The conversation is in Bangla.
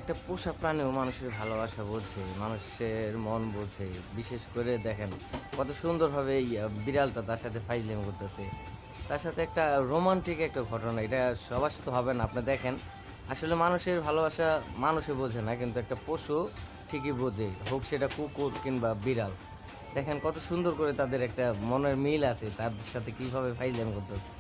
একটা পোষা প্রাণীও মানুষের ভালোবাসা বোঝে, মানুষের মন বোঝে। বিশেষ করে দেখেন কত সুন্দরভাবে এই বিড়ালটা তার সাথে ফাইজলামি করতেছে। তার সাথে একটা রোমান্টিক একটা ঘটনা। এটা সবার সাথে হবে না। আপনি দেখেন আসলে মানুষের ভালোবাসা মানুষে বোঝে না, কিন্তু একটা পশু ঠিকই বোঝে। হোক সেটা কুকুর কিংবা বিড়াল। দেখেন কত সুন্দর করে তাদের একটা মনের মিল আছে, তাদের সাথে কিভাবে ফাইজলামি করতেছে।